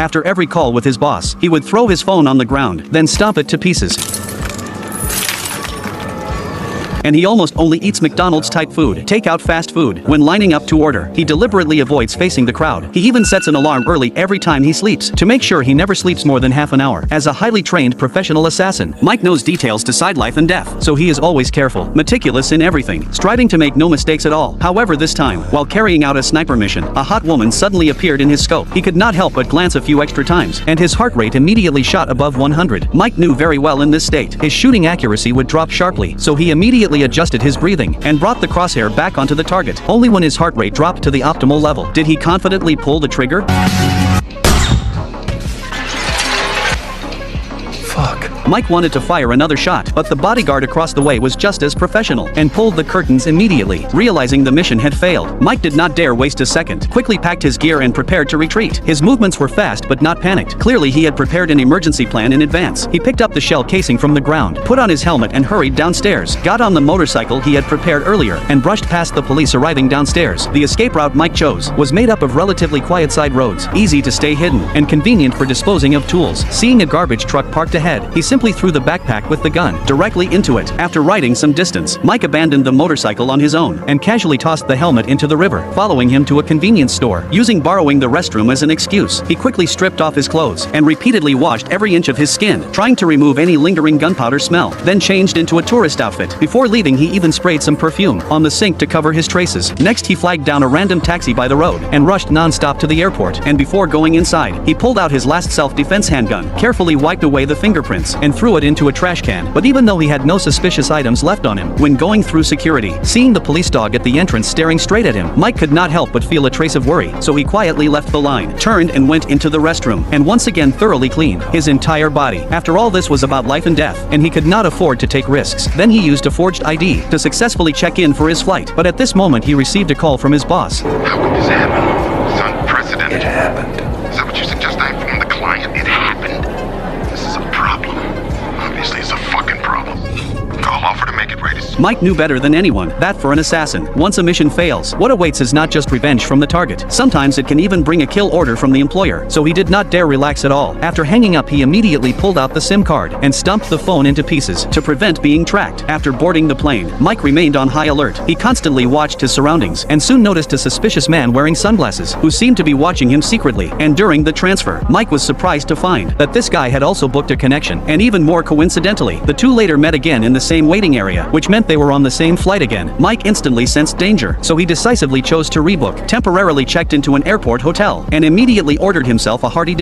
After every call with his boss, he would throw his phone on the ground, then stomp it to pieces. And he almost only eats McDonald's-type food, takeout fast food, when lining up to order. He deliberately avoids facing the crowd. He even sets an alarm early every time he sleeps, to make sure he never sleeps more than half an hour. As a highly trained professional assassin, Mike knows details decide life and death, so he is always careful, meticulous in everything, striving to make no mistakes at all. However, this time, while carrying out a sniper mission, a hot woman suddenly appeared in his scope. He could not help but glance a few extra times, and his heart rate immediately shot above 100. Mike knew very well in this state, his shooting accuracy would drop sharply, so he immediately adjusted his breathing and brought the crosshair back onto the target. Only when his heart rate dropped to the optimal level did he confidently pull the trigger. Mike wanted to fire another shot, but the bodyguard across the way was just as professional and pulled the curtains immediately. Realizing the mission had failed, Mike did not dare waste a second, quickly packed his gear and prepared to retreat. His movements were fast but not panicked. Clearly he had prepared an emergency plan in advance. He picked up the shell casing from the ground, put on his helmet and hurried downstairs, got on the motorcycle he had prepared earlier, and brushed past the police arriving downstairs. The escape route Mike chose was made up of relatively quiet side roads, easy to stay hidden, and convenient for disposing of tools. Seeing a garbage truck parked ahead, he simply threw the backpack with the gun directly into it. After riding some distance, Mike abandoned the motorcycle on his own and casually tossed the helmet into the river, following him to a convenience store. Using borrowing the restroom as an excuse, he quickly stripped off his clothes and repeatedly washed every inch of his skin, trying to remove any lingering gunpowder smell, then changed into a tourist outfit. Before leaving, he even sprayed some perfume on the sink to cover his traces. Next, he flagged down a random taxi by the road and rushed non-stop to the airport, and before going inside, he pulled out his last self-defense handgun, carefully wiped away the fingerprints, and threw it into a trash can. But even though he had no suspicious items left on him, when going through security, seeing the police dog at the entrance staring straight at him, Mike could not help but feel a trace of worry, so he quietly left the line, turned and went into the restroom, and once again thoroughly cleaned his entire body. After all, this was about life and death, and he could not afford to take risks. Then he used a forged ID to successfully check in for his flight, but at this moment he received a call from his boss. How could this happen? It's unprecedented. It happened. Is that what you suggest? I informed the client. It happened. This is a problem. Obviously, it's a fucking problem. I'll offer to make it right as... Mike knew better than anyone that for an assassin, once a mission fails, what awaits is not just revenge from the target. Sometimes it can even bring a kill order from the employer, so he did not dare relax at all. After hanging up, he immediately pulled out the SIM card and stumped the phone into pieces to prevent being tracked. After boarding the plane, Mike remained on high alert. He constantly watched his surroundings and soon noticed a suspicious man wearing sunglasses who seemed to be watching him secretly. And during the transfer, Mike was surprised to find that this guy had also booked a connection, and even more coincidentally, the two later met again in the same waiting area, which meant they were on the same flight again. Mike instantly sensed danger, so he decisively chose to rebook, temporarily checked into an airport hotel, and immediately ordered himself a hearty